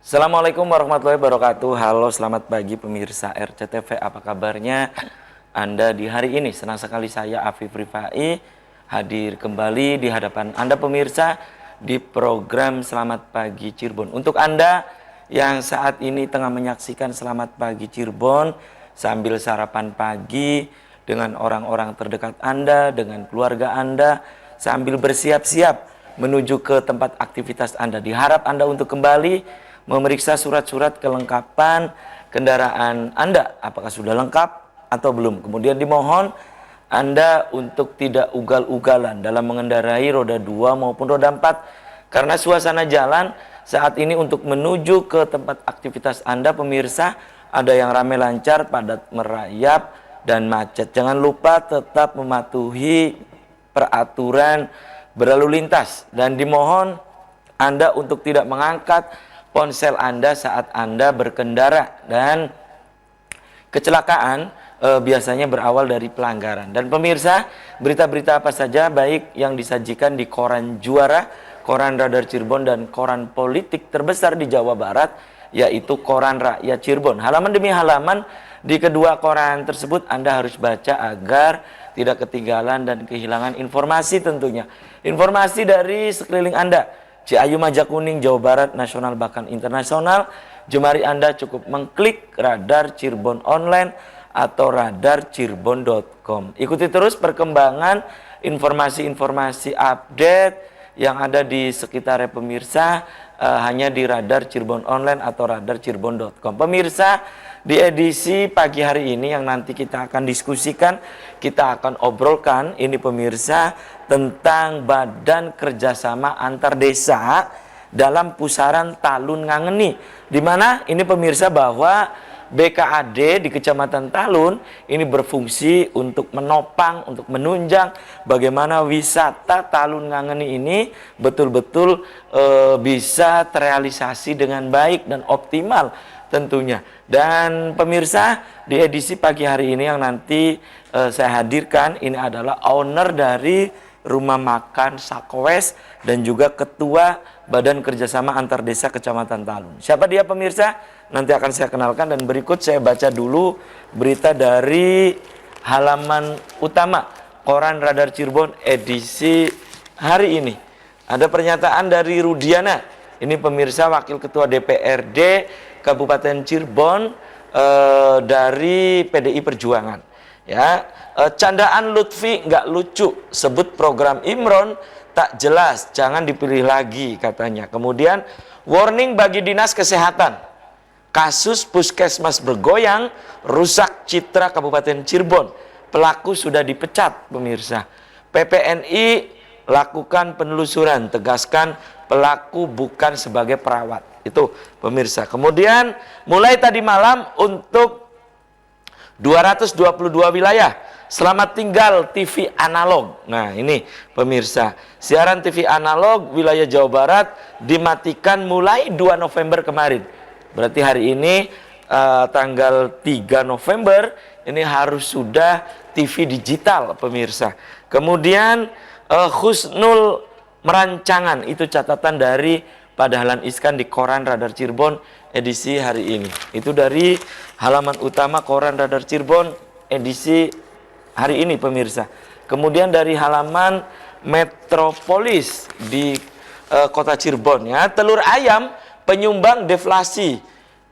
Assalamualaikum warahmatullahi wabarakatuh. Halo, selamat pagi pemirsa RCTV. Apa kabarnya Anda di hari ini? Senang sekali saya Afif Rifai hadir kembali di hadapan Anda pemirsa di program Selamat Pagi Cirebon. Untuk Anda yang saat ini tengah menyaksikan Selamat Pagi Cirebon sambil sarapan pagi dengan orang-orang terdekat Anda, dengan keluarga Anda, sambil bersiap-siap menuju ke tempat aktivitas Anda. Diharap Anda untuk kembali memeriksa surat-surat kelengkapan kendaraan Anda, apakah sudah lengkap atau belum. Kemudian dimohon Anda untuk tidak ugal-ugalan dalam mengendarai roda 2 maupun roda 4, karena suasana jalan saat ini untuk menuju ke tempat aktivitas Anda pemirsa ada yang ramai lancar, padat merayap, dan macet. Jangan lupa tetap mematuhi peraturan berlalu lintas, dan dimohon Anda untuk tidak mengangkat ponsel Anda saat Anda berkendara, dan kecelakaan biasanya berawal dari pelanggaran. Dan pemirsa, berita-berita apa saja baik yang disajikan di koran Juara, koran Radar Cirebon, dan koran politik terbesar di Jawa Barat, yaitu koran Rakyat Cirebon. Halaman demi halaman di kedua koran tersebut Anda harus baca agar tidak ketinggalan dan kehilangan informasi tentunya. Informasi dari sekeliling Anda, Ciayu, Majakuning, Jawa Barat, nasional bahkan internasional. Jemari Anda cukup mengklik Radar Cirebon Online atau radarcirebon.com. Ikuti terus perkembangan informasi-informasi update yang ada di sekitar pemirsa hanya di Radar Cirebon Online atau radarcirebon.com. Pemirsa, di edisi pagi hari ini yang nanti kita akan diskusikan, kita akan obrolkan ini pemirsa tentang Badan Kerjasama Antar Desa dalam Pusaran Talun Ngangeni, di mana ini pemirsa bahwa BKAD di Kecamatan Talun ini berfungsi untuk menopang, untuk menunjang bagaimana wisata Talun Ngangeni ini betul-betul bisa terrealisasi dengan baik dan optimal tentunya. Dan pemirsa, di edisi pagi hari ini yang nanti saya hadirkan, ini adalah owner dari Rumah Makan Sakowes dan juga Ketua Badan Kerjasama Antar Desa Kecamatan Talun. Siapa dia pemirsa? Nanti akan saya kenalkan, dan berikut saya baca dulu berita dari halaman utama koran Radar Cirebon edisi hari ini. Ada pernyataan dari Rudiana, ini pemirsa Wakil Ketua DPRD Kabupaten Cirebon dari PDI Perjuangan. Ya, candaan Lutfi nggak lucu, sebut program Imron tak jelas, jangan dipilih lagi katanya. Kemudian warning bagi dinas kesehatan, kasus puskesmas bergoyang rusak citra Kabupaten Cirebon, pelaku sudah dipecat pemirsa. PPNI lakukan penelusuran, tegaskan pelaku bukan sebagai perawat. Itu pemirsa. Kemudian mulai tadi malam untuk 222 wilayah selamat tinggal TV analog. Nah ini pemirsa, siaran TV analog wilayah Jawa Barat dimatikan mulai 2 November kemarin. Berarti hari ini tanggal 3 November ini harus sudah TV digital pemirsa. Kemudian Husnul Merancangan, itu catatan dari Pak Dahlan Iskan di koran Radar Cirebon edisi hari ini. Itu dari halaman utama koran Radar Cirebon edisi hari ini pemirsa. Kemudian dari halaman Metropolis di kota Cirebon, ya, telur ayam penyumbang deflasi,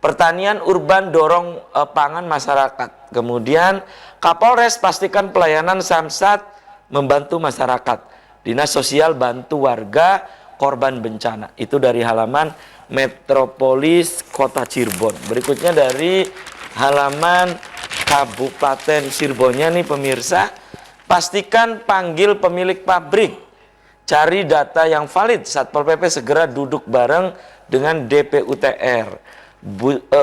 pertanian urban dorong pangan masyarakat. Kemudian Kapolres pastikan pelayanan Samsat membantu masyarakat, Dinas Sosial bantu warga korban bencana. Itu dari halaman Metropolis Kota Cirebon. Berikutnya dari halaman Kabupaten Cirebonnya nih pemirsa, pastikan panggil pemilik pabrik, cari data yang valid, Satpol PP segera duduk bareng dengan DPUTR.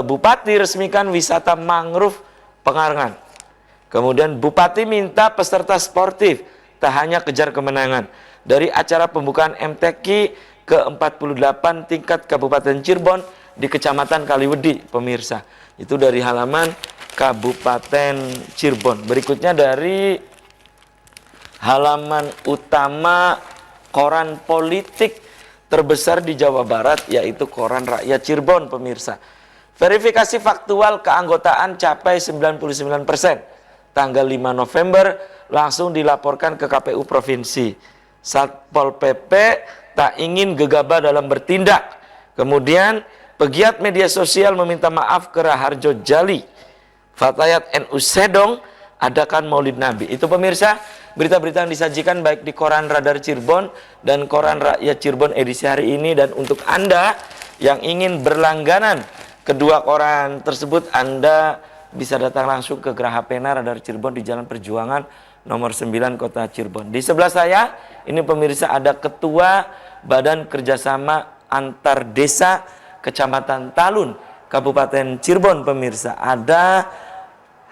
Bupati resmikan wisata mangrove Pengarengan. Kemudian Bupati minta peserta sportif tak hanya kejar kemenangan. Dari acara pembukaan MTQ ke-48 tingkat Kabupaten Cirebon di Kecamatan Kaliwedi pemirsa. Itu dari halaman Kabupaten Cirebon. Berikutnya dari halaman utama koran politik terbesar di Jawa Barat, yaitu Koran Rakyat Cirebon, pemirsa. Verifikasi faktual keanggotaan capai 99%. Tanggal 5 November langsung dilaporkan ke KPU Provinsi. Satpol PP tak ingin gegabah dalam bertindak. Kemudian pegiat media sosial meminta maaf ke Raharjo Jali. Fatayat NU Sedong adakan Maulid Nabi. Itu pemirsa, berita-berita yang disajikan baik di Koran Radar Cirebon dan Koran Rakyat Cirebon edisi hari ini. Dan untuk Anda yang ingin berlangganan kedua koran tersebut, Anda bisa datang langsung ke Geraha Pena Radar Cirebon di Jalan Perjuangan nomor 9 Kota Cirebon. Di sebelah saya ini pemirsa ada Ketua Badan Kerjasama Antar Desa Kecamatan Talun Kabupaten Cirebon, pemirsa. Ada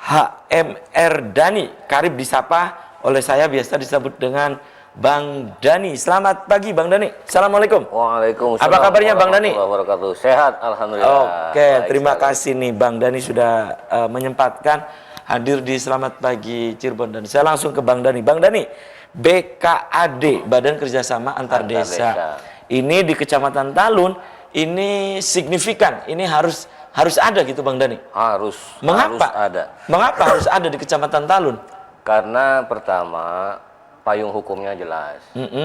HMR Dani, karib disapa oleh saya biasa disebut dengan Bang Dani. Selamat pagi Bang Dani. Assalamualaikum. Waalaikumsalam. Apa kabarnya Bang Dani? Wabarakatuh. Sehat, alhamdulillah. Oke, terima kasih nih Bang Dani sudah menyempatkan hadir di Selamat Pagi Cirebon. Dan saya langsung ke Bang Dani. Bang Dani, BKAD, Badan Kerjasama Antar Desa. Ini di Kecamatan Talun ini signifikan. Ini harus ada gitu Bang Dani. Harus ada. Mengapa harus ada di Kecamatan Talun? Karena pertama payung hukumnya jelas,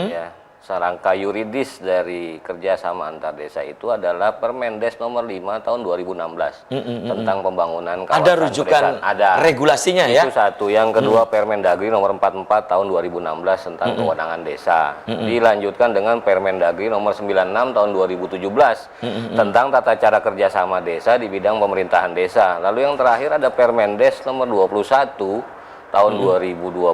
ya. Serangka yuridis dari kerjasama antar desa itu adalah Permendes nomor 5 tahun 2016 tentang pembangunan kawasan ada rujukan pedesaan. Ada regulasinya ya. Itu satu. Yang kedua Permendagri nomor 44 tahun 2016 tentang kewenangan desa. Dilanjutkan dengan Permendagri nomor 96 tahun 2017 tentang tata cara kerjasama desa di bidang pemerintahan desa. Lalu yang terakhir ada Permendes nomor 21 tahun 2020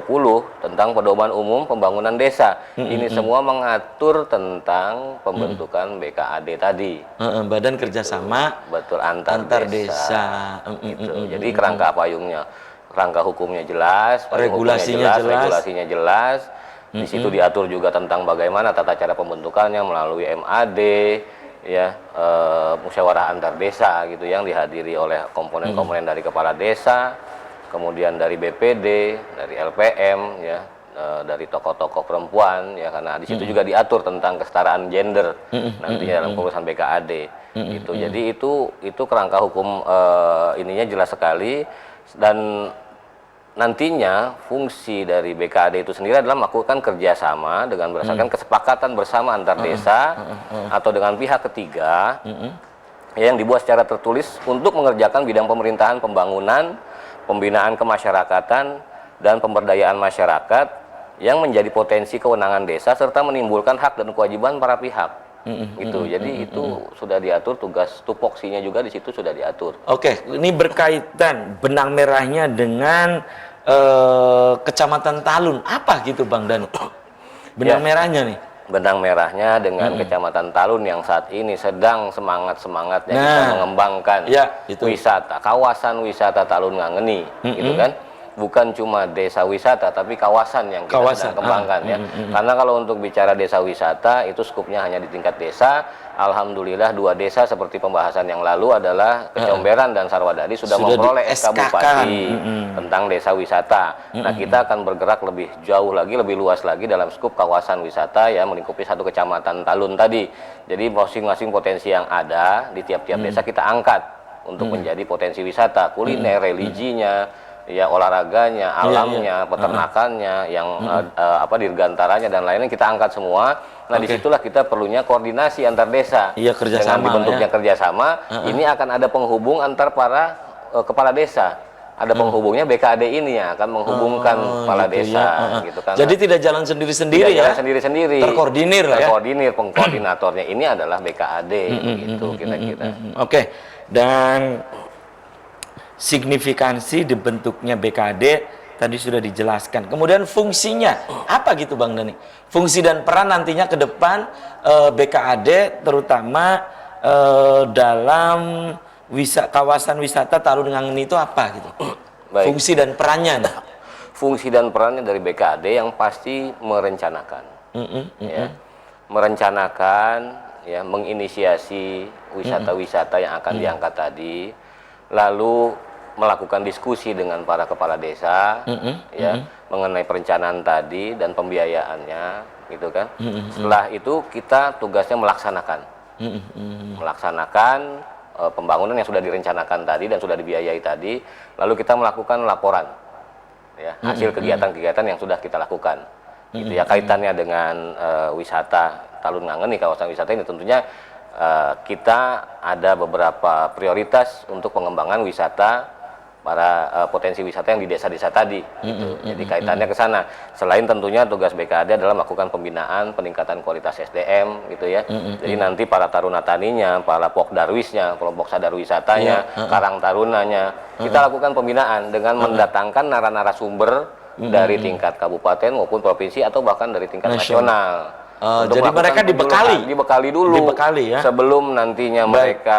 tentang pedoman umum pembangunan desa. Ini semua mengatur tentang pembentukan BKAD tadi. Badan Kerjasama Betul, antar desa. Gitu. Jadi kerangka payungnya, kerangka hukumnya jelas, regulasinya jelas. Di situ diatur juga tentang bagaimana tata cara pembentukannya melalui MAD, ya, musyawarah antar desa gitu yang dihadiri oleh komponen-komponen dari kepala desa, kemudian dari BPD, dari LPM, ya, dari tokoh-tokoh perempuan, ya, karena di situ juga diatur tentang kesetaraan gender nantinya dalam pengurusan BKAD. Gitu. Jadi itu kerangka hukum ininya jelas sekali, dan nantinya fungsi dari BKAD itu sendiri adalah melakukan kerjasama dengan berdasarkan kesepakatan bersama antar desa atau dengan pihak ketiga yang dibuat secara tertulis untuk mengerjakan bidang pemerintahan, pembangunan, pembinaan kemasyarakatan, dan pemberdayaan masyarakat yang menjadi potensi kewenangan desa serta menimbulkan hak dan kewajiban para pihak. Gitu. Jadi itu sudah diatur, tugas tupoksinya juga di situ sudah diatur. Oke, ini berkaitan benang merahnya dengan Kecamatan Talun. Apa gitu Bang Dani? Benang merahnya nih. Benang merahnya dengan Kecamatan Talun yang saat ini sedang semangat-semangatnya kita mengembangkan wisata, kawasan wisata Talun Ngangeni, gitu kan? Bukan cuma desa wisata, tapi kawasan yang kita sedang kembangkan, ya. Karena kalau untuk bicara desa wisata, itu skupnya hanya di tingkat desa. Alhamdulillah 2 desa seperti pembahasan yang lalu adalah Kecomberan dan Sarwadadi sudah memperoleh SK Bupati tentang desa wisata. Nah, kita akan bergerak lebih jauh lagi, lebih luas lagi dalam skup kawasan wisata yang melingkupi 1 Kecamatan Talun tadi. Jadi masing-masing potensi yang ada di tiap-tiap desa kita angkat untuk menjadi potensi wisata, kuliner, religinya, ya, olahraganya, alamnya, peternakannya, yang dirgantaranya dan lainnya kita angkat semua. Nah, disitulah kita perlunya koordinasi antar desa. Iya, kerjasama. Dengan dibentuknya kerjasama, ini akan ada penghubung antar para kepala desa. Ada penghubungnya BKAD ini ya, akan menghubungkan kepala desa, gitu kan. Jadi tidak jalan sendiri-sendiri ya? Jalan sendiri-sendiri. Terkoordinir lah ya? Terkoordinir, pengkoordinatornya ini adalah BKAD, gitu kira-kira. Oke, dan signifikansi dibentuknya BKAD tadi sudah dijelaskan. Kemudian fungsinya apa gitu Bang Dani? Fungsi dan peran nantinya ke depan BKAD terutama dalam kawasan wisata Talun Ngangeni itu apa gitu? Baik. Fungsi dan perannya. Fungsi dan perannya dari BKAD yang pasti merencanakan, ya, merencanakan, ya, menginisiasi wisata-wisata yang akan diangkat tadi, lalu melakukan diskusi dengan para kepala desa, ya, mengenai perencanaan tadi dan pembiayaannya, gitu kan. Setelah itu kita tugasnya melaksanakan, pembangunan yang sudah direncanakan tadi dan sudah dibiayai tadi, lalu kita melakukan laporan, ya, hasil kegiatan-kegiatan yang sudah kita lakukan. Gitu ya, kaitannya dengan wisata Talun Ngangeni, kawasan wisata ini tentunya kita ada beberapa prioritas untuk pengembangan wisata para potensi wisata yang di desa-desa tadi. Gitu. Jadi kaitannya ke sana. Selain tentunya tugas BKAD adalah melakukan pembinaan, peningkatan kualitas SDM, gitu ya. Jadi nanti para taruna taninya, para pokdarwisnya, kelompok sadar wisatanya, karang tarunanya, kita lakukan pembinaan dengan mendatangkan narasumber dari tingkat kabupaten maupun provinsi atau bahkan dari tingkat nasional. Jadi mereka dibekali dulu ya? Sebelum nantinya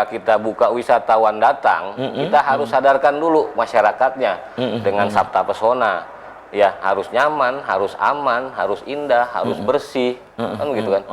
kita buka wisatawan datang, kita harus sadarkan dulu masyarakatnya dengan sabta pesona, ya, harus nyaman, harus aman, harus indah, harus bersih, kan gitu kan.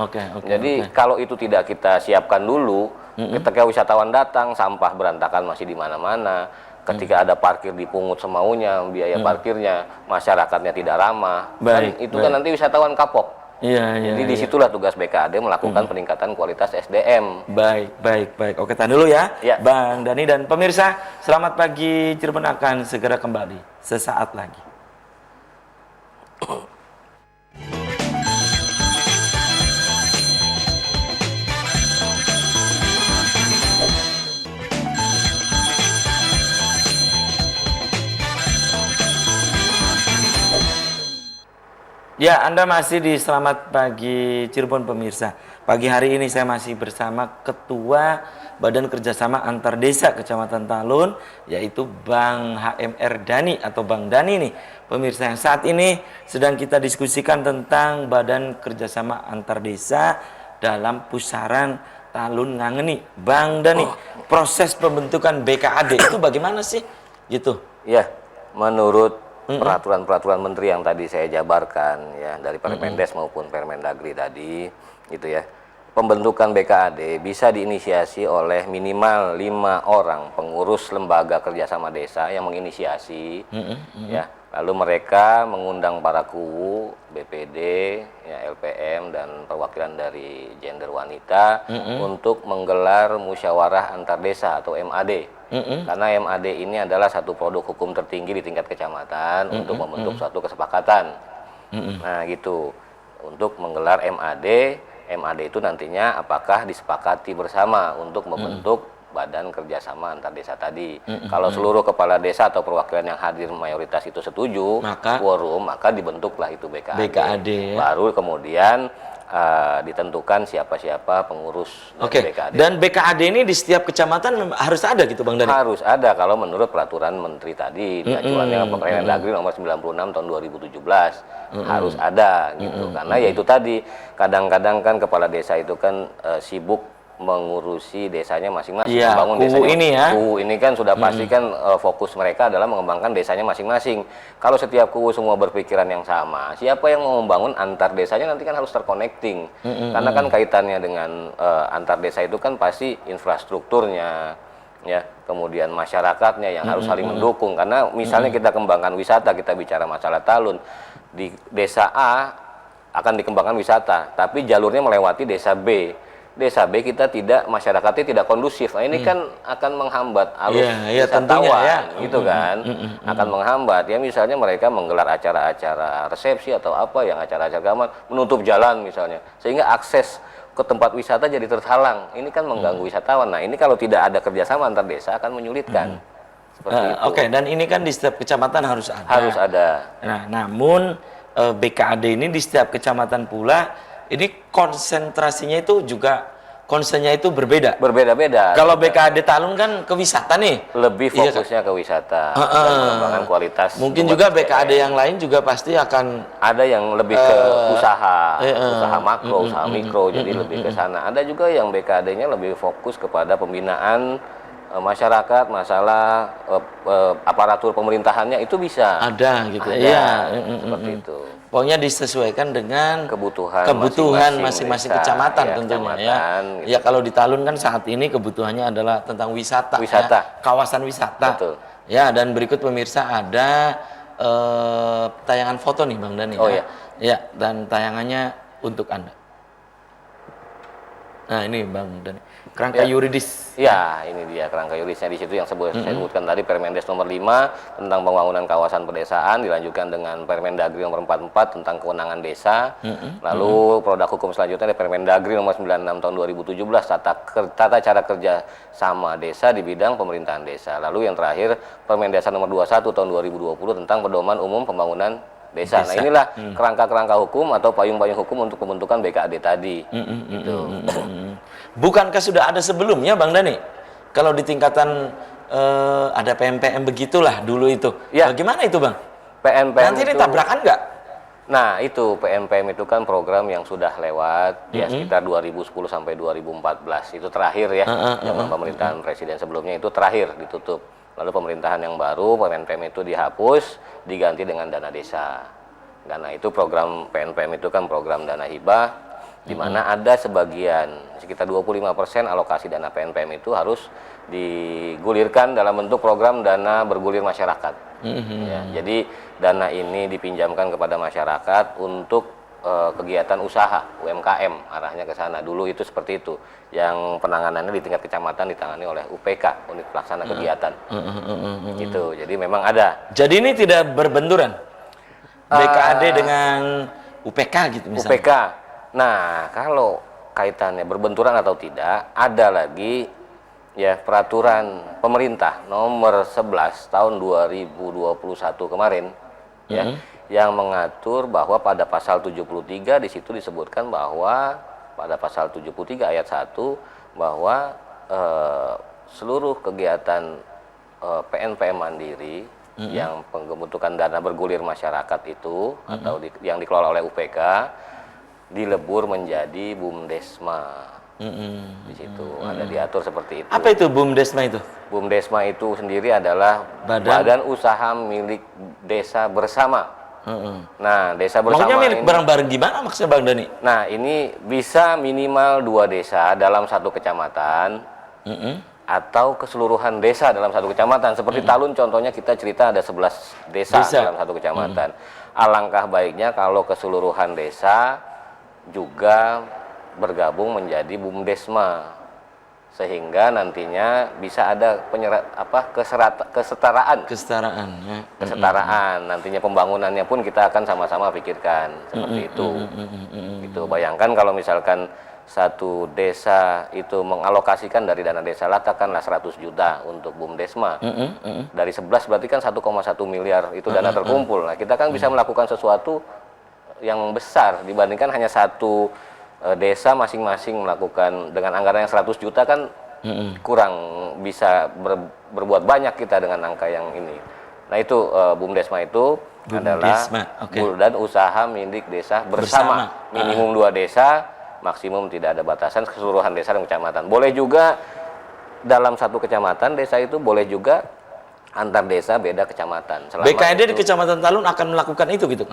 Jadi kalau itu tidak kita siapkan dulu, ketika wisatawan datang sampah berantakan masih di mana-mana, ketika ada parkir dipungut semaunya, biaya parkirnya, masyarakatnya tidak ramah, itu kan nanti wisatawan kapok. Jadi disitulah tugas BKAD melakukan peningkatan kualitas SDM. Baik. Oke, tahan dulu ya, Bang Dani dan pemirsa. Selamat pagi, Cirebon akan segera kembali sesaat lagi. Ya, Anda masih di Selamat Pagi Cirebon pemirsa. Pagi hari ini saya masih bersama Ketua Badan Kerjasama Antar Desa Kecamatan Talun, yaitu Bang HMR Dani atau Bang Dani nih. Pemirsa yang saat ini sedang kita diskusikan tentang Badan Kerjasama Antar Desa dalam pusaran Talun Ngangeni. Bang Dani, proses pembentukan BKAD itu bagaimana sih? Gitu. Ya, menurut peraturan-peraturan menteri yang tadi saya jabarkan, ya, dari Permendes maupun Permendagri tadi, gitu ya. Pembentukan BKAD bisa diinisiasi oleh minimal 5 orang pengurus lembaga kerjasama desa yang menginisiasi, ya. Lalu mereka mengundang para kuwu, BPD, ya, LPM dan perwakilan dari gender wanita untuk menggelar musyawarah antar desa atau MAD. Karena MAD ini adalah satu produk hukum tertinggi di tingkat kecamatan untuk membentuk suatu kesepakatan. Nah, gitu. Untuk menggelar MAD itu nantinya apakah disepakati bersama untuk membentuk Badan Kerjasama Antar Desa tadi. Kalau seluruh kepala desa atau perwakilan yang hadir mayoritas itu setuju, quorum, maka dibentuklah itu BKAD. Ya? Baru kemudian ditentukan siapa-siapa pengurus BKAD. Dan BKAD ini di setiap kecamatan harus ada gitu Bang Dani? Harus ada kalau menurut peraturan menteri tadi, acuannya Permendagri nomor 96 tahun 2017. Harus ada gitu. Karena ya itu tadi, kadang-kadang kan kepala desa itu kan sibuk mengurusi desanya masing-masing, membangun desanya. Kuwu ini kan sudah pasti kan fokus mereka adalah mengembangkan desanya masing-masing. Kalau setiap kuwu semua berpikiran yang sama, siapa yang mau membangun antar desanya nanti kan harus terconnecting. Karena kan kaitannya dengan antar desa itu kan pasti infrastrukturnya, ya, kemudian masyarakatnya yang harus saling mendukung. Karena misalnya kita kembangkan wisata, kita bicara masalah Talun, di desa A akan dikembangkan wisata, tapi jalurnya melewati desa B. Desa B kita masyarakatnya tidak kondusif. Nah, ini kan akan menghambat arus wisatawan, gitu kan. Akan menghambat. Ya misalnya mereka menggelar acara-acara resepsi atau apa yang acara-acara keagamaan, menutup jalan misalnya. Sehingga akses ke tempat wisata jadi terhalang. Ini kan mengganggu wisatawan. Nah, ini kalau tidak ada kerjasama antar desa akan menyulitkan. Seperti itu. Dan ini kan di setiap kecamatan harus ada. Harus ada. Nah, namun BKAD ini di setiap kecamatan pula ini konsentrasinya itu juga konsennya itu berbeda. Berbeda-beda. Kalau BKAD Talun kan ke wisata nih. Lebih fokusnya ke wisata dan pengembangan kualitas. Mungkin juga BKAD yang lain juga pasti akan ada yang lebih ke usaha makro, usaha mikro, jadi lebih ke sana. Ada juga yang BKAD-nya lebih fokus kepada pembinaan masyarakat, masalah aparatur pemerintahannya itu bisa. Ada gitu. Seperti itu. Pokoknya disesuaikan dengan kebutuhan masing-masing kecamatan tentunya ya. Gitu. Ya kalau di Talun kan saat ini kebutuhannya adalah tentang wisata. Ya, kawasan wisata. Betul. Ya, dan berikut pemirsa ada tayangan foto nih Bang Dani. Oh ya. Ya, dan tayangannya untuk Anda? Nah, ini Bang Dani. Kerangka yuridis. Ya, ini dia kerangka yuridisnya di situ yang saya sebutkan tadi, Permendes nomor 5 tentang pembangunan kawasan pedesaan, dilanjutkan dengan Permendagri nomor 44 tentang kewenangan desa. Lalu produk hukum selanjutnya ada Permendagri nomor 96 tahun 2017 tata cara kerja sama desa di bidang pemerintahan desa. Lalu yang terakhir Permendesa nomor 21 tahun 2020 tentang pedoman umum pembangunan desa. Nah, inilah kerangka-kerangka hukum atau payung-payung hukum untuk pembentukan BKAD tadi. Gitu. Bukankah sudah ada sebelumnya, Bang Dani? Kalau di tingkatan ada PMPM begitulah dulu itu. Ya. Bagaimana itu, Bang? PMPM Nanti ini itu, tabrakan nggak? nah, itu PMPM itu kan program yang sudah lewat ya sekitar 2010 sampai 2014. Itu terakhir ya. Zaman pemerintahan presiden sebelumnya itu terakhir ditutup. Lalu pemerintahan yang baru, PMPM itu dihapus, diganti dengan dana desa. Karena itu program PMPM itu kan program dana hibah, di mana ada sebagian, sekitar 25% alokasi dana PMPM itu harus digulirkan dalam bentuk program dana bergulir masyarakat. Ya, jadi dana ini dipinjamkan kepada masyarakat untuk kegiatan usaha UMKM, arahnya ke sana. Dulu itu seperti itu, yang penanganannya di tingkat kecamatan ditangani oleh UPK, unit pelaksana kegiatan. Gitu, jadi memang ada. Jadi ini tidak berbenturan BKAD dengan UPK gitu misalnya? UPK. Nah, kalau kaitannya berbenturan atau tidak, ada lagi ya peraturan pemerintah nomor 11 tahun 2021 kemarin ya, yang mengatur bahwa pada pasal 73 di situ disebutkan bahwa pada pasal 73 ayat 1 bahwa seluruh kegiatan PNPM mandiri yang pembentukan dana bergulir masyarakat itu atau yang dikelola oleh UPK dilebur menjadi BUMDesma. Di situ ada diatur seperti itu. Apa itu BUMDesma itu? BUMDesma itu sendiri adalah badan usaha milik desa bersama. Nah, desa bersama maksudnya milik ini, bareng-bareng gimana maksudnya, Bang Dani? nah, ini bisa minimal 2 desa dalam satu kecamatan atau keseluruhan desa dalam satu kecamatan. Seperti Talun contohnya kita cerita ada 11 desa dalam satu kecamatan. Alangkah baiknya kalau keseluruhan desa juga bergabung menjadi BUMDesma, sehingga nantinya bisa ada kesetaraan. Nantinya pembangunannya pun kita akan sama-sama pikirkan seperti itu. Gitu. Bayangkan kalau misalkan satu desa itu mengalokasikan dari dana desa, katakanlah 100 juta untuk BUMDesma. Dari 11 berarti kan 1,1 miliar itu dana terkumpul. Nah, kita kan bisa melakukan sesuatu yang besar dibandingkan hanya satu desa masing-masing melakukan dengan anggaran yang 100 juta kan kurang bisa berbuat banyak kita dengan angka yang ini. Nah, itu BUMDesma itu adalah badan usaha milik desa bersama. Minimum 2 desa, maksimum tidak ada batasan, keseluruhan desa dan kecamatan. Boleh juga dalam satu kecamatan desa itu, boleh juga antar desa beda kecamatan. BKAD di Kecamatan Talun akan melakukan itu gitu,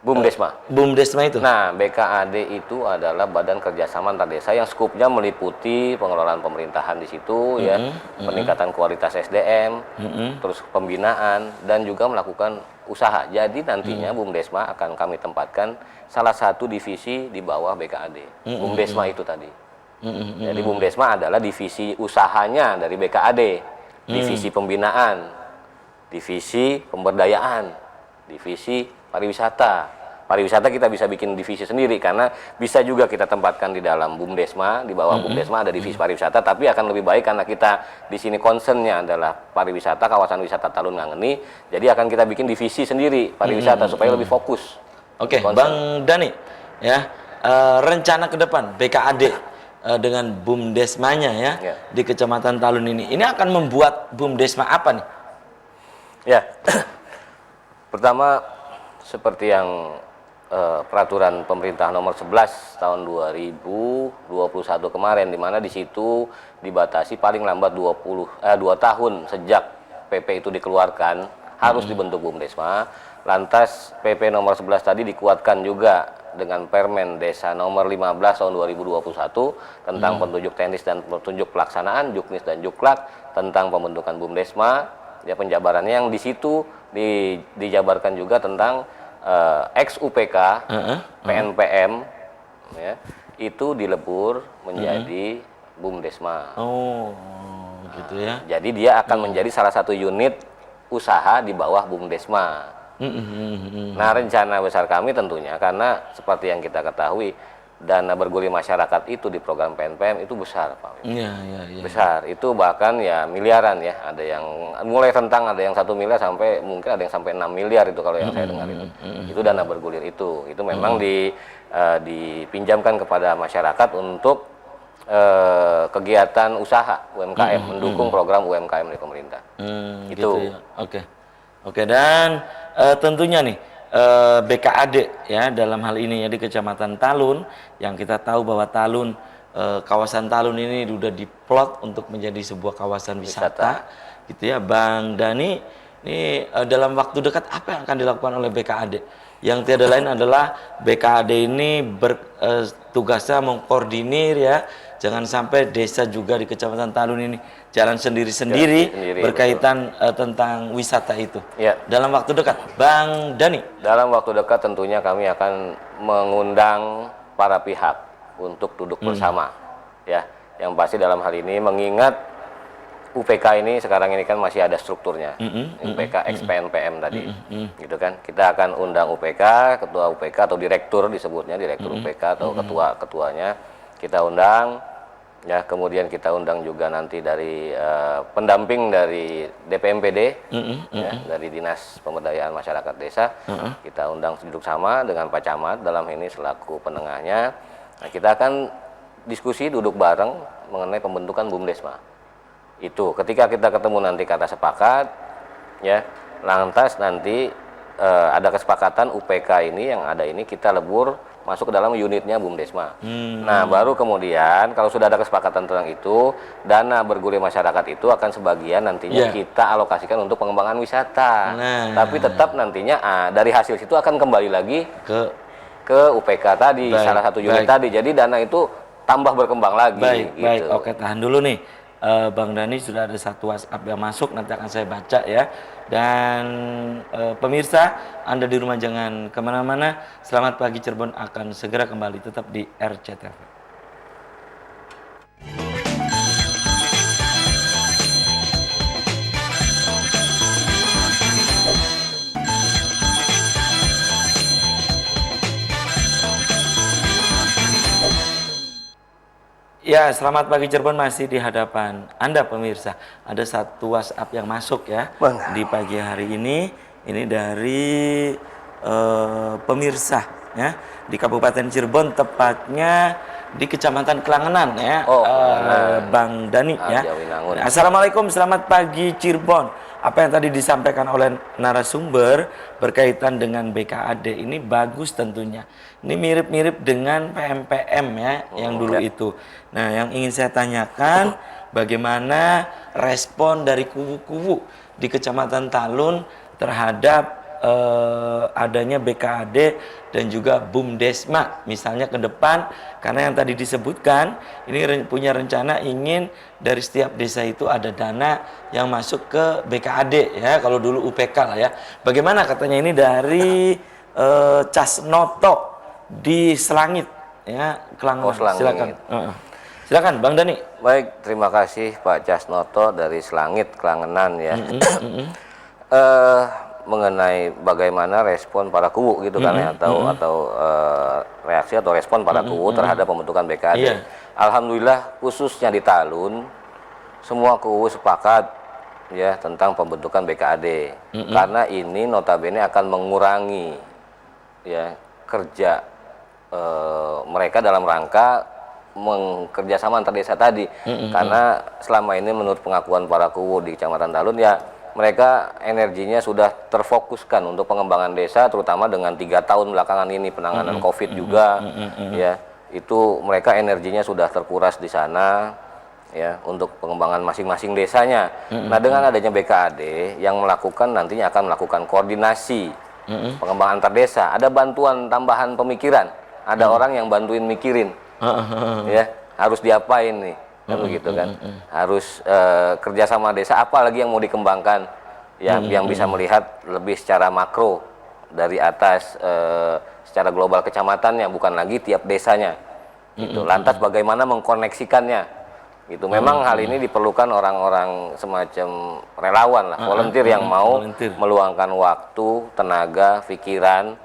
BUMDesma itu. Nah, BKAD itu adalah badan kerjasama antar desa yang skupnya meliputi pengelolaan pemerintahan di situ, ya, peningkatan kualitas SDM, terus pembinaan dan juga melakukan usaha. Jadi nantinya BUMDesma akan kami tempatkan salah satu divisi di bawah BKAD. BUMDesma itu tadi. Jadi BUMDesma adalah divisi usahanya dari BKAD, divisi pembinaan, divisi pemberdayaan, divisi pariwisata. Pariwisata kita bisa bikin divisi sendiri karena bisa juga kita tempatkan di dalam BUMDesma, di bawah BUMDesma ada divisi pariwisata, tapi akan lebih baik karena kita di sini concernnya adalah pariwisata, kawasan wisata Talun Ngangeni, jadi akan kita bikin divisi sendiri pariwisata supaya lebih fokus. Oke, Bang Dani, ya, rencana ke depan BKAD dengan BUMDesmanya ya, di Kecamatan Talun ini akan membuat BUMDesma apa nih? Ya, pertama seperti yang peraturan pemerintah nomor 11 tahun 2021 kemarin, di mana di situ dibatasi paling lambat 2 tahun sejak PP itu dikeluarkan harus dibentuk BUMDesma. Lantas PP nomor 11 tadi dikuatkan juga dengan Permen Desa nomor 15 tahun 2021 tentang petunjuk teknis dan petunjuk pelaksanaan Juknis dan Juklak tentang pembentukan BUMDesma. Ya, penjabarannya yang di situ dijabarkan juga tentang ex UPK, PNPM, ya, itu dilebur menjadi BUMDesma. Oh, gitu ya. Jadi dia akan menjadi salah satu unit usaha di bawah BUMDesma. Nah, rencana besar kami tentunya, karena seperti yang kita ketahui, dana bergulir masyarakat itu di program PNPM itu besar, Pak. Iya. Besar, itu bahkan ya miliaran ya. Ada yang mulai rentang, ada yang 1 miliar sampai mungkin ada yang sampai 6 miliar itu kalau yang saya dengar itu. Itu dana bergulir itu. Itu memang dipinjamkan kepada masyarakat untuk kegiatan usaha UMKM, mendukung program UMKM dari pemerintah. Itu. Gitu ya. Oke, dan tentunya nih BKAD ya dalam hal ini ya di Kecamatan Talun, yang kita tahu bahwa Talun, kawasan Talun ini sudah diplot untuk menjadi sebuah kawasan wisata gitu ya. Bang Dani, ini dalam waktu dekat apa yang akan dilakukan oleh BKAD? Yang tiada lain adalah BKAD ini tugasnya mengkoordinir ya, jangan sampai desa juga di Kecamatan Talun ini jalan sendiri-sendiri berkaitan tentang wisata itu. Ya. Dalam waktu dekat, Bang Dani. Dalam waktu dekat tentunya kami akan mengundang para pihak untuk duduk bersama, ya. Yang pasti dalam hal ini mengingat UPK ini sekarang ini kan masih ada strukturnya, UPK ex PNPM tadi, gitu kan. Kita akan undang UPK, ketua UPK atau direktur disebutnya, direktur UPK atau ketuanya kita undang, ya. Kemudian kita undang juga nanti dari pendamping dari DPMPD, ya, dari Dinas Pemberdayaan Masyarakat Desa, kita undang duduk sama dengan Pak Camat dalam ini selaku penengahnya. Nah, kita akan diskusi duduk bareng mengenai pembentukan BUMDesma. Itu ketika kita ketemu nanti kata sepakat, ya, lantas nanti ada kesepakatan UPK ini yang ada ini kita lebur masuk ke dalam unitnya BUMDesma. Nah, baru kemudian kalau sudah ada kesepakatan tentang itu, dana bergulir masyarakat itu akan sebagian nantinya kita alokasikan untuk pengembangan wisata. Tapi tetap nantinya dari hasil situ akan kembali lagi ke UPK tadi, salah satu unit tadi. Jadi dana itu tambah berkembang lagi. Baik. Oke, tahan dulu nih. Bang Dani, sudah ada satu WhatsApp yang masuk, nanti akan saya baca ya. Dan pemirsa, Anda di rumah jangan kemana-mana. Selamat Pagi Cirebon akan segera kembali, tetap di RCTV. Ya, selamat pagi Cirebon masih di hadapan Anda pemirsa. Ada satu WhatsApp yang masuk ya di pagi hari ini. Ini dari pemirsa ya di Kabupaten Cirebon, tepatnya di Kecamatan Kelangenan ya. Bang Dani ya. Assalamualaikum, selamat pagi Cirebon. Apa yang tadi disampaikan oleh narasumber berkaitan dengan BKAD ini bagus tentunya. Ini mirip-mirip dengan PMPM ya yang dulu itu. Nah, yang ingin saya tanyakan, bagaimana respon dari kubu-kubu di Kecamatan Talun terhadap adanya BKAD dan juga BUMDesma misalnya ke depan, karena yang tadi disebutkan ini punya rencana ingin dari setiap desa itu ada dana yang masuk ke BKAD ya, kalau dulu UPK lah ya. Bagaimana katanya ini dari Casnoto di Selangit ya, Kelangenan. Silakan. Silakan Bang Dani. Baik, terima kasih Pak Casnoto dari Selangit, Kelangenan ya. Mengenai bagaimana respon para kubu gitu kan ya, atau reaksi atau respon para kubu terhadap pembentukan BKAD. Alhamdulillah khususnya di Talun semua kubu sepakat ya tentang pembentukan BKAD. Karena ini notabene akan mengurangi ya kerja mereka dalam rangka kerjasama antar desa tadi. Karena selama ini menurut pengakuan para kubu di Kecamatan Talun ya, mereka energinya sudah terfokuskan untuk pengembangan desa, terutama dengan 3 tahun belakangan ini penanganan COVID juga, ya itu mereka energinya sudah terkuras di sana, ya untuk pengembangan masing-masing desanya. Nah, dengan adanya BKAD yang melakukan nantinya akan melakukan koordinasi pengembangan antar desa, ada bantuan tambahan pemikiran, ada orang yang bantuin mikirin, ya harus diapain nih. Kan begitu kan, harus kerjasama desa, apalagi yang mau dikembangkan ya, yang bisa melihat lebih secara makro dari atas secara global kecamatannya, bukan lagi tiap desanya. Gitu. Lantas bagaimana mengkoneksikannya? Gitu. Memang hal ini diperlukan orang-orang semacam relawan lah, volunteer yang mau meluangkan waktu, tenaga, pikiran,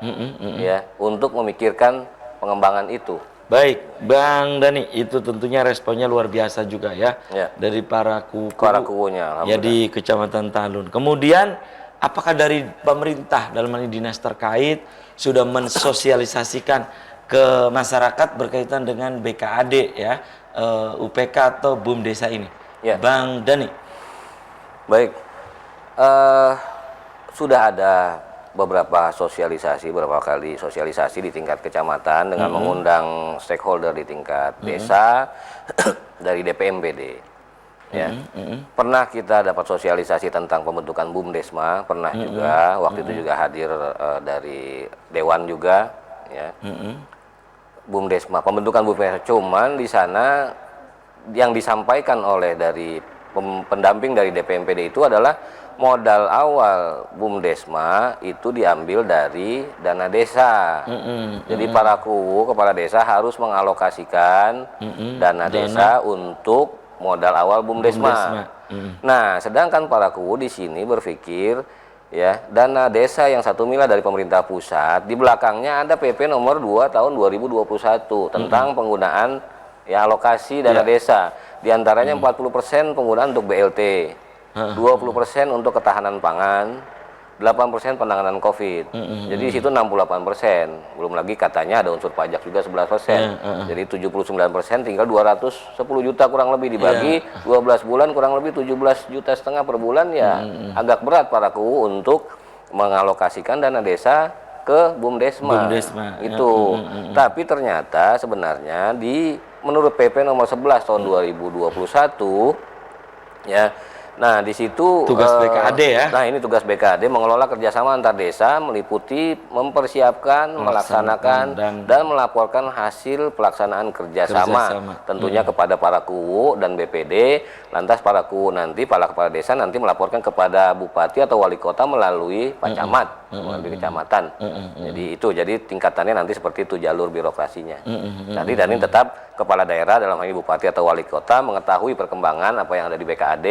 ya, untuk memikirkan pengembangan itu. Baik, Bang Dani, itu tentunya responnya luar biasa juga ya, dari para kukunya ya di Kecamatan Talun. Kemudian, apakah dari pemerintah dalam hal ini dinas terkait sudah mensosialisasikan ke masyarakat berkaitan dengan BKAD ya, UPK atau BUM desa ini, Bang Dani? Baik, sudah ada beberapa kali sosialisasi di tingkat kecamatan dengan mengundang stakeholder di tingkat desa dari DPMPD. Ya. Pernah kita dapat sosialisasi tentang pembentukan BUMDesma, pernah juga waktu itu juga hadir dari Dewan juga, ya. BUMDesma, pembentukan BUMDesma, cuman di sana yang disampaikan oleh dari pendamping dari DPMPD itu adalah modal awal BUMDesma itu diambil dari dana desa. Jadi para kepala desa harus mengalokasikan dana desa untuk modal awal BUMDesma. Nah, sedangkan para di sini berpikir ya, dana desa yang 1 miliar dari pemerintah pusat, di belakangnya ada PP nomor 2 tahun 2021 tentang penggunaan ya alokasi dana desa. Di antaranya 40% penggunaan untuk BLT. 20% untuk ketahanan pangan, 8% penanganan COVID. Jadi di situ 68%. Belum lagi katanya ada unsur pajak juga 11%. Jadi 79%, tinggal 210 juta kurang lebih dibagi 12 bulan kurang lebih 17,5 juta per bulan ya. Agak berat para untuk mengalokasikan dana desa ke BUMDesma. Itu. Tapi ternyata sebenarnya menurut PP nomor 11 tahun 2021 ya. Nah, di situ tugas BKAD ya. Nah, ini tugas BKAD mengelola kerjasama antar desa, meliputi mempersiapkan, melaksanakan dan melaporkan hasil pelaksanaan kerjasama. Tentunya kepada para kuwu dan BPD. Lantas para kuwu nanti, para kepala desa nanti melaporkan kepada bupati atau wali kota melalui Pak Camat, melalui kecamatan. Jadi tingkatannya nanti seperti itu jalur birokrasinya. Nanti dan ini tetap kepala daerah dalam hal ini bupati atau wali kota mengetahui perkembangan apa yang ada di BKAD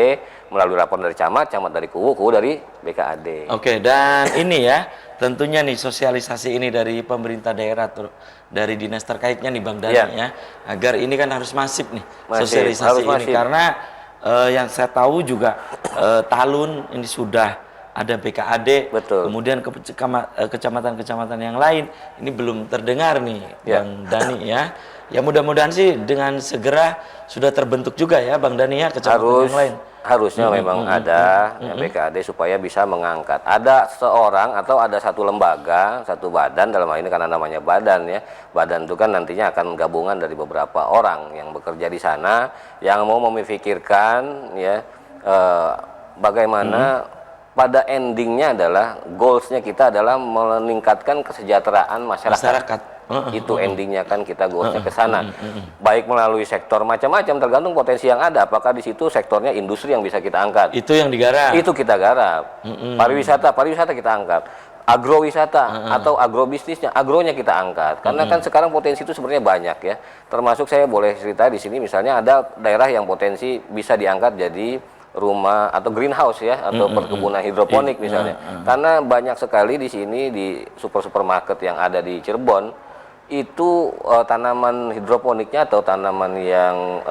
melalui laporan dari camat dari kuwu dari BKAD. Oke, dan ini ya, tentunya nih sosialisasi ini dari pemerintah daerah dari dinas terkaitnya nih Bang Dani ya, agar ini kan harus masif nih sosialisasi ini karena yang saya tahu juga Talun ini sudah ada BKAD, kemudian kecamatan-kecamatan yang lain ini belum terdengar nih Bang Dani ya. Ya mudah-mudahan sih dengan segera sudah terbentuk juga ya Bang Dani ya kecamatan yang lain. Harusnya memang ada BKAD supaya bisa mengangkat. Ada seorang atau ada satu lembaga, satu badan, dalam hal ini karena namanya badan ya. Badan itu kan nantinya akan gabungan dari beberapa orang yang bekerja di sana yang mau memikirkan ya bagaimana pada endingnya adalah goalsnya kita adalah meningkatkan kesejahteraan masyarakat. Itu endingnya kan kita goalsnya ke sana. Baik melalui sektor macam-macam tergantung potensi yang ada. Apakah di situ sektornya industri yang bisa kita angkat? Itu yang digarap. Itu kita garap. Pariwisata kita angkat. Agrowisata atau agrobisnisnya, agronya kita angkat. Karena kan sekarang potensi itu sebenarnya banyak ya. Termasuk saya boleh cerita di sini misalnya ada daerah yang potensi bisa diangkat jadi rumah atau greenhouse ya atau perkebunan hidroponik misalnya. Karena banyak sekali di sini di supermarket yang ada di Cirebon itu tanaman hidroponiknya atau tanaman yang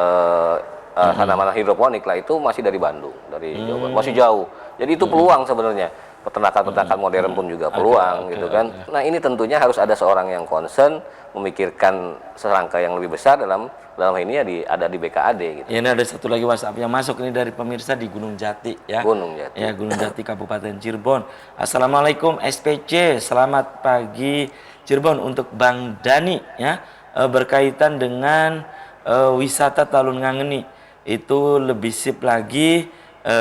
tanaman hidroponik lah itu masih dari Bandung, dari Jawa, masih jauh. Jadi itu peluang sebenarnya. Peternakan modern pun juga peluang gitu kan. Nah, ini tentunya harus ada seorang yang concern memikirkan serangka yang lebih besar dalam ini ya ada di BKAD gitu. Ya, ini ada satu lagi WhatsApp yang masuk ini dari pemirsa di Gunung Jati ya. Gunung Jati. Ya, Gunung Jati Kabupaten Cirebon. Assalamualaikum SPC, selamat pagi Cirebon untuk Bang Dani ya. Berkaitan dengan wisata Talun Ngangeni itu lebih sip lagi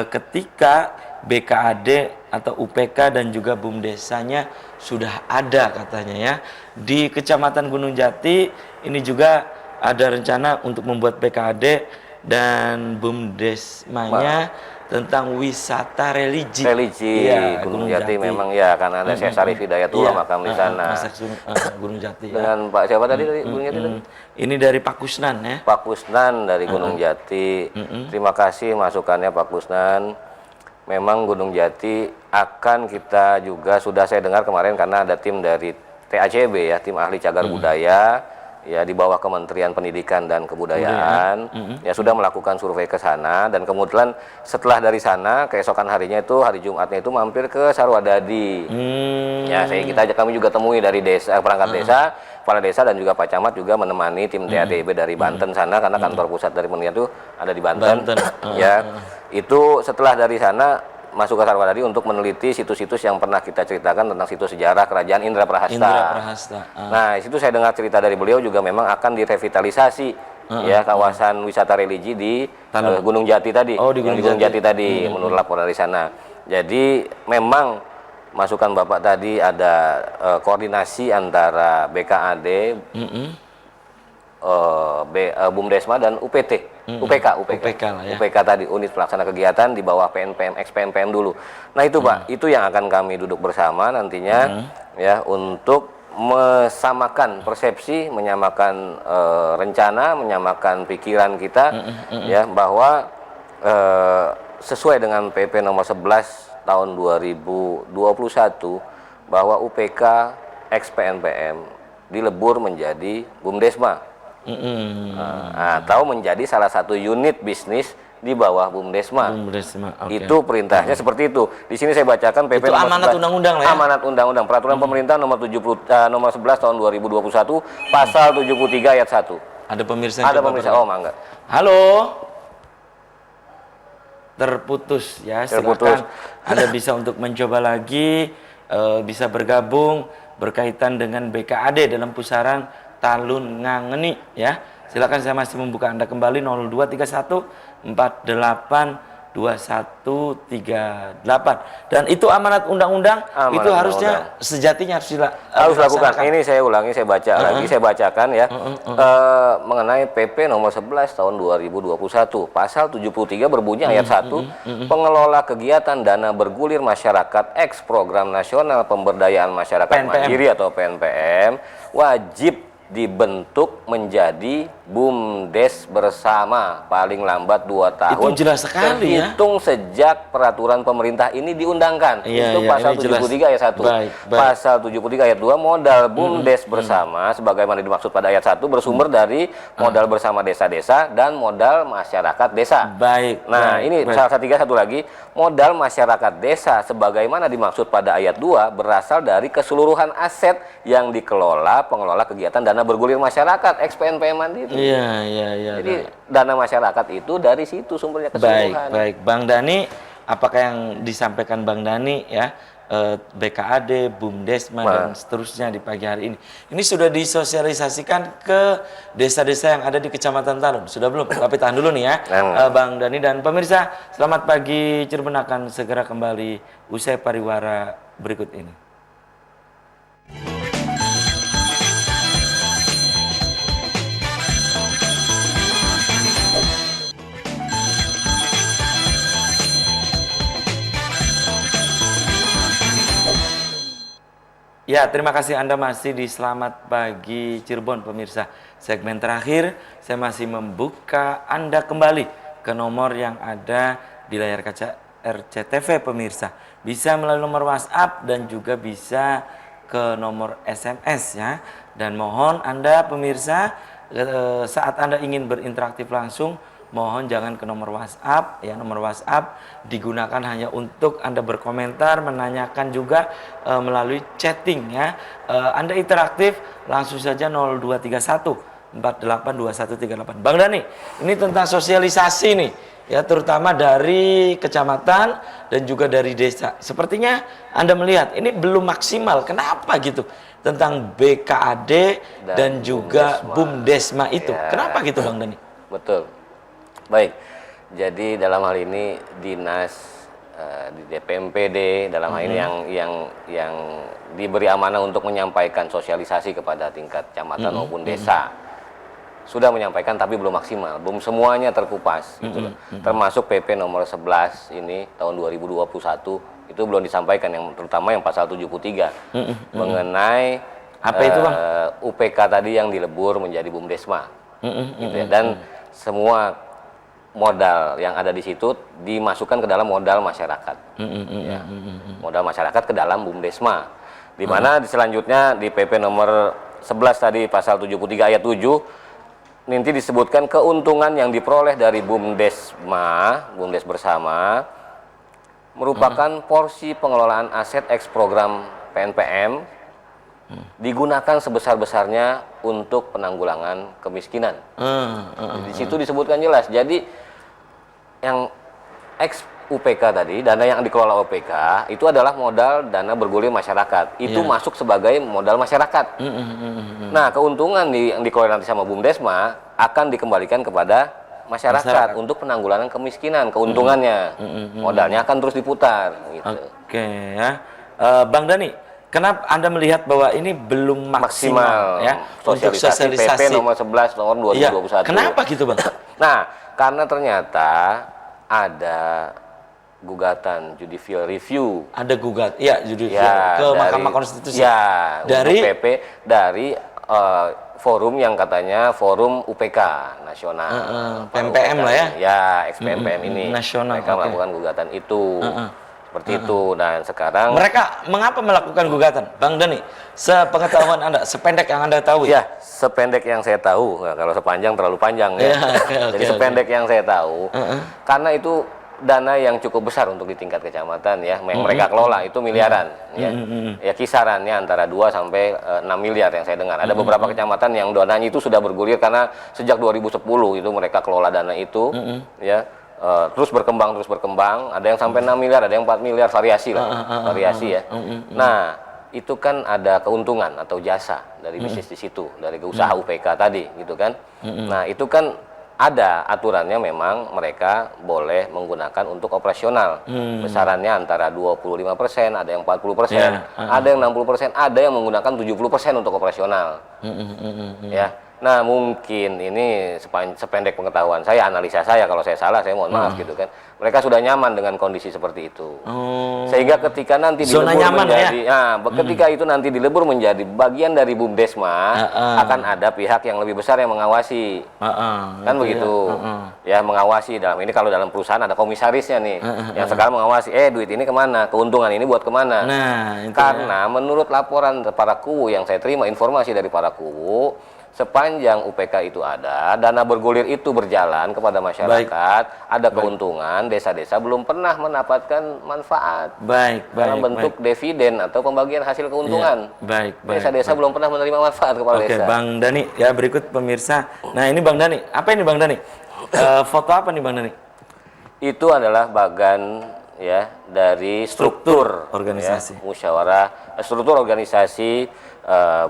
ketika BKAD atau UPK dan juga BUMDesanya sudah ada katanya ya. Di Kecamatan Gunung Jati ini juga ada rencana untuk membuat BKAD dan BUMDesmanya tentang wisata religi. Iya, Gunung Jati memang ya, karena ada Syekh Syarif Hidayatullah makam di sana. Gunung Jati. Dengan Pak siapa tadi dari Gunung Jati tadi? Ini dari Pak Kusnan ya. Pak Kusnan dari Gunung Jati. Terima kasih masukannya Pak Kusnan. Memang Gunung Jati akan kita juga sudah saya dengar kemarin karena ada tim dari TACB ya, tim ahli cagar budaya ya di bawah Kementerian Pendidikan dan Kebudayaan ya sudah melakukan survei ke sana, dan kemudian setelah dari sana keesokan harinya itu hari Jumatnya itu mampir ke Sarwadadi. Ya kami juga temui dari desa, perangkat desa, kepala desa dan juga Pak Camat juga menemani tim TADB dari Banten sana karena kantor pusat dari penelitian itu ada di Banten. Ya. Itu setelah dari sana masuk ke Sarwadadi untuk meneliti situs-situs yang pernah kita ceritakan tentang situs sejarah Kerajaan Indraprahasta. Nah, itu saya dengar cerita dari beliau juga memang akan direvitalisasi ya kawasan wisata religi di Gunung Jati tadi. Oh, di Gunung Jati tadi menurut laporan dari sana. Jadi memang masukan Bapak tadi ada koordinasi antara BKAD, BUMDesma dan UPT. UPK lah ya. UPK tadi, unit pelaksana kegiatan di bawah PNPM, ex-PNPM dulu. Nah itu Pak, itu yang akan kami duduk bersama nantinya ya untuk mesamakan persepsi, menyamakan rencana, menyamakan pikiran kita ya bahwa sesuai dengan PP nomor 11 tahun 2021 bahwa UPK ex-PNPM dilebur menjadi BUMDesma. Atau menjadi salah satu unit bisnis di bawah BUMDesma. Okay. Itu perintahnya seperti itu. Di sini saya bacakan PP itu nomor amanat undang-undang ya? Amanat undang-undang peraturan pemerintah nomor 11 tahun 2021 pasal 73 ayat 1. Ada pemirsa. Ada pemirsa. Oh, mangga. Halo. Terputus ya. Silakan. Anda bisa untuk mencoba lagi, bisa bergabung berkaitan dengan BKAD dalam pusaran Talun Ngangeni ya. Silakan, saya masih membuka Anda kembali 0231 48 2138. Dan itu amanat undang-undang, itu harusnya sejatinya harus lakukan. Ini saya ulangi, saya baca lagi, saya bacakan ya. Mengenai PP nomor 11 tahun 2021 pasal 73 berbunyi ayat 1, pengelola kegiatan dana bergulir masyarakat eks program nasional pemberdayaan masyarakat mandiri atau PNPM wajib dibentuk menjadi BUMDes bersama paling lambat 2 tahun. Itu jelas sekali ya. Terhitung sejak peraturan pemerintah ini diundangkan. Itu pasal 73 ayat 1. Pasal 73 ayat 2 modal BUMDes bersama sebagaimana dimaksud pada ayat 1 bersumber dari modal bersama desa-desa dan modal masyarakat desa. Nah, ini pasal 3 satu lagi, modal masyarakat desa sebagaimana dimaksud pada ayat 2 berasal dari keseluruhan aset yang dikelola pengelola kegiatan dana bergulir masyarakat ex-PNPM mandiri. Iya. Jadi dana masyarakat itu dari situ sumbernya keseluruhan. Baik. Bang Dani, apakah yang disampaikan Bang Dani ya, BKAD, BUMDesma dan seterusnya di pagi hari ini sudah disosialisasikan ke desa-desa yang ada di Kecamatan Talun? Sudah belum? Tapi tahan dulu nih ya, Bang Dani dan pemirsa. Selamat pagi Cirebon akan segera kembali usai pariwara berikut ini. Ya, terima kasih Anda masih di Selamat Pagi Cirebon, pemirsa. Segmen terakhir, saya masih membuka Anda kembali ke nomor yang ada di layar kaca RCTV, pemirsa. Bisa melalui nomor WhatsApp dan juga bisa ke nomor SMS ya. Dan mohon Anda, pemirsa, saat Anda ingin berinteraksi langsung, mohon jangan ke nomor WhatsApp ya. Nomor WhatsApp digunakan hanya untuk Anda berkomentar, menanyakan juga melalui chatting ya. Anda interaktif langsung saja 0231 482138. Bang Dani, ini tentang sosialisasi nih ya, terutama dari kecamatan dan juga dari desa. Sepertinya Anda melihat ini belum maksimal. Kenapa gitu? Tentang BKAD dan juga BUMDesma itu. Kenapa gitu Bang Dani? Betul. Baik, jadi dalam hal ini dinas di DPMPD dalam hal ini yang diberi amanah untuk menyampaikan sosialisasi kepada tingkat kecamatan maupun desa. sudah menyampaikan tapi belum maksimal, belum semuanya terkupas gitu loh. Termasuk PP nomor 11 ini tahun 2021 itu belum disampaikan, yang terutama yang pasal 73 mengenai apa itu, Bang? UPK tadi yang dilebur menjadi BUMDesma gitu ya. Dan semua modal yang ada di situ dimasukkan ke dalam modal masyarakat. Ya. Modal masyarakat ke dalam BUMDesma. Di mana selanjutnya di PP nomor 11 tadi pasal 73 ayat 7 nanti disebutkan keuntungan yang diperoleh dari BUMDesma, BUMDes bersama merupakan porsi pengelolaan aset eks program PNPM digunakan sebesar-besarnya untuk penanggulangan kemiskinan. Di situ disebutkan jelas. Jadi yang eks UPK tadi, dana yang dikelola UPK itu adalah modal dana bergulir masyarakat. Itu masuk sebagai modal masyarakat. Nah, keuntungan yang dikelola nanti sama BUMDesma akan dikembalikan kepada masyarakat untuk penanggulangan kemiskinan. Keuntungannya, modalnya akan terus diputar. Gitu. Oke ya, Bang Dani, kenapa Anda melihat bahwa ini belum maksimal ya untuk sosialisasi PP nomor 11 tahun 2021? Ya, kenapa gitu, Bang? Nah, karena ternyata ada gugatan judicial review. Ada ya judicial ke Mahkamah Konstitusi. Ya, dari PP dari forum yang katanya forum UPK nasional. PMPM lah ya. Ya, ex-PMPM ini. Nasional. Mereka melakukan gugatan itu. Seperti itu. Dan sekarang mereka mengapa melakukan gugatan, Bang Dani? Sepengetahuan Anda, sependek yang Anda tahu ya? Sependek yang saya tahu. Nah, kalau sepanjang terlalu panjang ya. Jadi sependek yang saya tahu. Karena itu dana yang cukup besar untuk di tingkat kecamatan ya, yang mereka kelola itu miliaran ya. Ya kisarannya antara 2 sampai 6 miliar yang saya dengar. Ada beberapa kecamatan yang dananya itu sudah bergulir karena sejak 2010 itu mereka kelola dana itu ya. Terus berkembang, ada yang sampai 6 miliar, ada yang 4 miliar, variasi lah, variasi ya. Nah, itu kan ada keuntungan atau jasa dari bisnis di situ, dari usaha UPK tadi gitu kan. Nah, itu kan ada aturannya, memang mereka boleh menggunakan untuk operasional. Besarannya antara 25%, ada yang 40%, ada yang 60%, ada yang menggunakan 70% untuk operasional. Ya. Nah, mungkin ini sependek pengetahuan saya, analisa saya, kalau saya salah saya mohon maaf gitu kan. Mereka sudah nyaman dengan kondisi seperti itu. Sehingga ketika nanti dilebur menjadi ketika itu nanti dilebur menjadi bagian dari BUMDesma, akan ada pihak yang lebih besar yang mengawasi. Kan begitu. Ya, mengawasi dalam ini, kalau dalam perusahaan ada komisarisnya nih. Yang sekarang mengawasi, duit ini kemana? Keuntungan ini buat kemana? Karena menurut laporan para kuwu yang saya terima, informasi dari para kuwu, sepanjang UPK itu ada, dana bergulir itu berjalan kepada masyarakat, ada keuntungan, desa-desa belum pernah mendapatkan manfaat dalam bentuk dividen atau pembagian hasil keuntungan. Desa-desa belum pernah menerima manfaat kepala desa. Oke, Bang Dani, ya berikut pemirsa. Nah, ini Bang Dani. Apa ini Bang Dani? Foto apa nih Bang Dani? Itu adalah bagan ya dari struktur organisasi, ya, musyawarah, struktur organisasi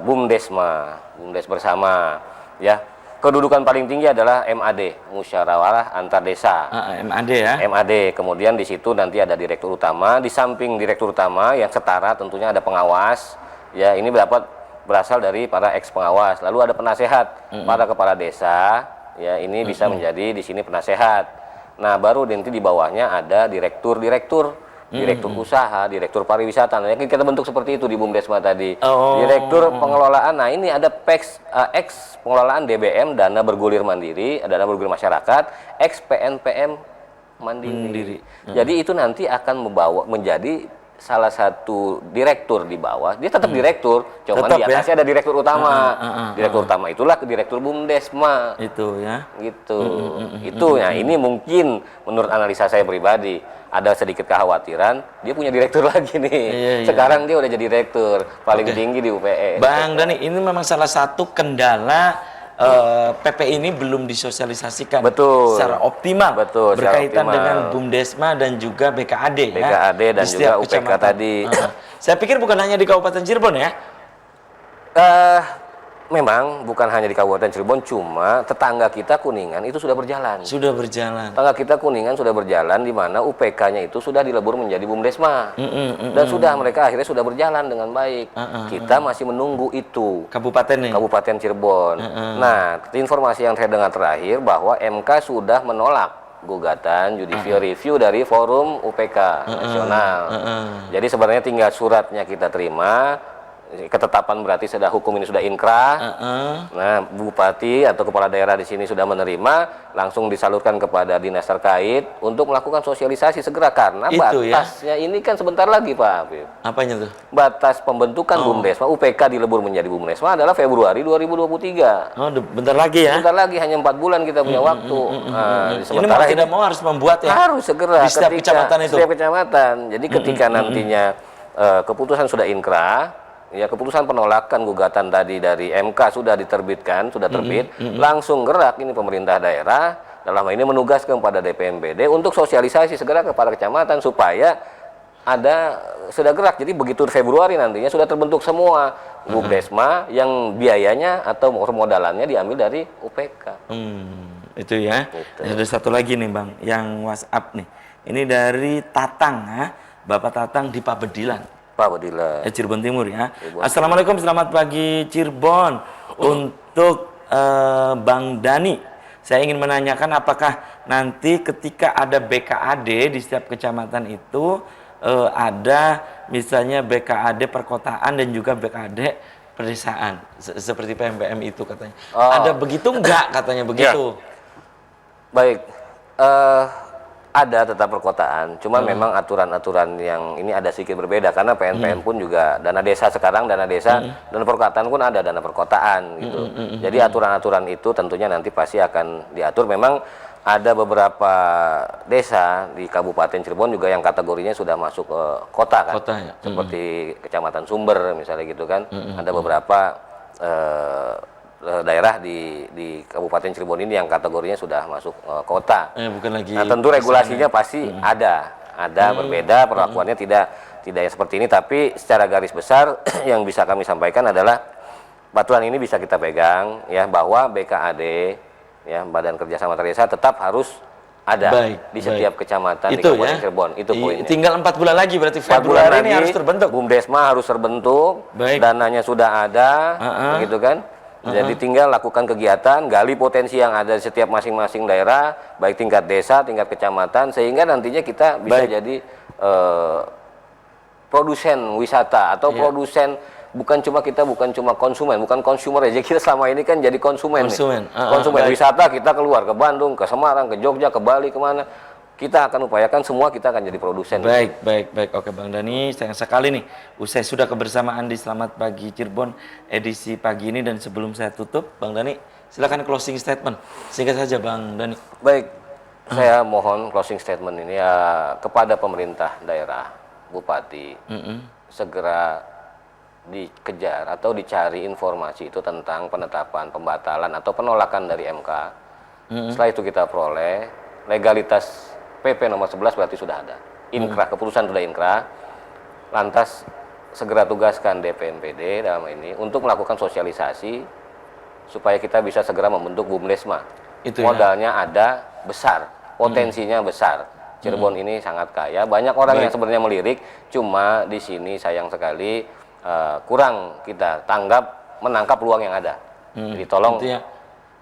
BUMDesma, BUMDes bersama ya. Kedudukan paling tinggi adalah MAD, musyawarah antar desa. MAD ya. MAD. Kemudian di situ nanti ada direktur utama, di samping direktur utama yang setara tentunya ada pengawas. Ya, ini berasal dari para eks pengawas. Lalu ada penasehat, para kepala desa, ya ini bisa menjadi di sini penasehat. Nah, baru nanti di bawahnya ada direktur usaha, direktur pariwisata. Nah, kita bentuk seperti itu di BUMDesma tadi. Direktur pengelolaan. Nah, ini ada eks pengelolaan DBM, dana bergulir mandiri, dana bergulir masyarakat, eks PNPM mandiri. Jadi itu nanti akan menjadi salah satu direktur di bawah. Dia tetap direktur, cuman di atasnya ada direktur utama. Direktur utama itulah direktur BUMDesma. Itu ya. Gitu. Itu ya, ini mungkin menurut analisa saya pribadi ada sedikit kekhawatiran dia punya direktur lagi nih. Sekarang dia udah jadi direktur paling tinggi di UPE. Bang Dani, ini memang salah satu kendala PP ini belum disosialisasikan secara optimal. Berkaitan dengan BUMDesma dan juga BKAD dan juga UPK tadi. Saya pikir bukan hanya di Kabupaten Cirebon ya. memang bukan hanya di Kabupaten Cirebon, cuma tetangga kita Kuningan itu sudah berjalan. Sudah berjalan. Tetangga kita Kuningan sudah berjalan, di mana UPK-nya itu sudah dilebur menjadi Bumdesma. Dan sudah mereka akhirnya sudah berjalan dengan baik. Kita masih menunggu itu. Kabupaten nih? Kabupaten Cirebon. Nah, informasi yang saya dengar terakhir bahwa MK sudah menolak gugatan judicial review dari Forum UPK Nasional. Jadi sebenarnya tinggal suratnya kita terima. Ketetapan berarti sudah hukum ini sudah inkrah. Nah, bupati atau kepala daerah di sini sudah menerima, langsung disalurkan kepada dinas terkait untuk melakukan sosialisasi segera karena itu batasnya ini kan sebentar lagi, Pak Afif. Apanya tuh? Batas pembentukan Bumdesma UPK dilebur menjadi Bumdesma adalah Februari 2023. Oh, bentar lagi ya? Bentar lagi, hanya 4 bulan kita punya waktu. Nah, ini mau tidak mau harus membuat ya? Harus segera di setiap kecamatan itu. Setiap kecamatan. Jadi ketika nantinya keputusan sudah inkrah, ya keputusan penolakan gugatan tadi dari MK sudah diterbitkan, sudah terbit, langsung gerak ini pemerintah daerah dalam hal ini menugaskan kepada DPMPD untuk sosialisasi segera kepada kecamatan supaya ada sudah gerak. Jadi begitu Februari nantinya sudah terbentuk semua Bumdesma yang biayanya atau permodalannya diambil dari UPK. Itu ya. Gitu. Ada satu lagi nih Bang, yang WhatsApp nih. Ini dari Tatang ya, Bapak Tatang di Pabedilan. Pak Badila. Cirebon Timur ya. Cirebon. Assalamualaikum, selamat pagi Cirebon. Untuk Bang Dani, saya ingin menanyakan apakah nanti ketika ada BKAD di setiap kecamatan itu ada misalnya BKAD perkotaan dan juga BKAD pedesaan seperti PMPM itu katanya. Ada begitu enggak katanya begitu? Ya. Baik. Ada tetap perkotaan, cuma memang aturan-aturan yang ini ada sedikit berbeda karena PNPM pun juga dana desa sekarang, dana desa dan perkotaan pun ada dana perkotaan gitu. Jadi aturan-aturan itu tentunya nanti pasti akan diatur. Memang ada beberapa desa di Kabupaten Cirebon juga yang kategorinya sudah masuk ke kota kan, ya? Seperti Kecamatan Sumber misalnya gitu kan. Ada beberapa daerah di Kabupaten Cirebon ini yang kategorinya sudah masuk kota. Bukan lagi. Nah, tentu regulasinya pasti ada berbeda, perlakuannya tidak yang seperti ini, tapi secara garis besar yang bisa kami sampaikan adalah aturan ini bisa kita pegang ya, bahwa BKAD ya, Badan Kerjasama Desa tetap harus ada di setiap kecamatan di Kabupaten Cirebon. Itu poinnya. Tinggal 4 bulan lagi berarti Februari ini harus terbentuk. Bumdesma harus terbentuk, dananya sudah ada, begitu kan? Jadi tinggal lakukan kegiatan, gali potensi yang ada di setiap masing-masing daerah, baik tingkat desa, tingkat kecamatan, sehingga nantinya kita bisa jadi produsen wisata atau produsen, bukan cuma konsumen, bukan consumer aja, kita selama ini kan jadi konsumen. Konsumen wisata, kita keluar ke Bandung, ke Semarang, ke Jogja, ke Bali, kemana. Kita akan upayakan semua kita akan jadi produsen. Baik. Oke Bang Dani, sayang sekali nih usai sudah kebersamaan di Selamat Pagi Cirebon edisi pagi ini, dan sebelum saya tutup Bang Dani silakan closing statement singkat saja Bang Dani. Baik, saya mohon closing statement ini ya kepada pemerintah daerah, bupati, segera dikejar atau dicari informasi itu tentang penetapan, pembatalan atau penolakan dari MK. Setelah itu kita peroleh legalitas PP nomor 11 berarti sudah ada. Inkrah, keputusan sudah inkrah. Lantas segera tugaskan DPMPD dalam ini untuk melakukan sosialisasi supaya kita bisa segera membentuk Bumdesma. Modalnya ada, besar, potensinya besar. Cirebon ini sangat kaya, banyak orang yang sebenarnya melirik, cuma di sini sayang sekali kurang kita menangkap peluang yang ada. Jadi tolong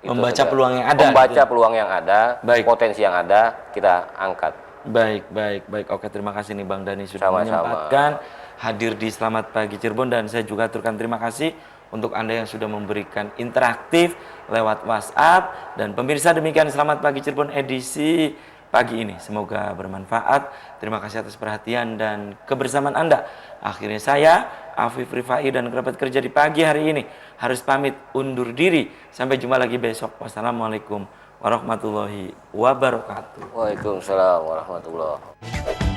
membaca peluang yang ada. Peluang yang ada, potensi yang ada, kita angkat. Baik. Oke, terima kasih nih Bang Dani sudah menyempatkan hadir di Selamat Pagi Cirebon, dan saya juga aturkan terima kasih untuk Anda yang sudah memberikan interaktif lewat WhatsApp. Dan pemirsa, demikian Selamat Pagi Cirebon edisi pagi ini. Semoga bermanfaat. Terima kasih atas perhatian dan kebersamaan Anda. Akhirnya saya, Afif Rifai, dan kerabat kerja di pagi hari ini harus pamit undur diri. Sampai jumpa lagi besok. Wassalamualaikum warahmatullahi wabarakatuh. Waalaikumsalam warahmatullahi wabarakatuh.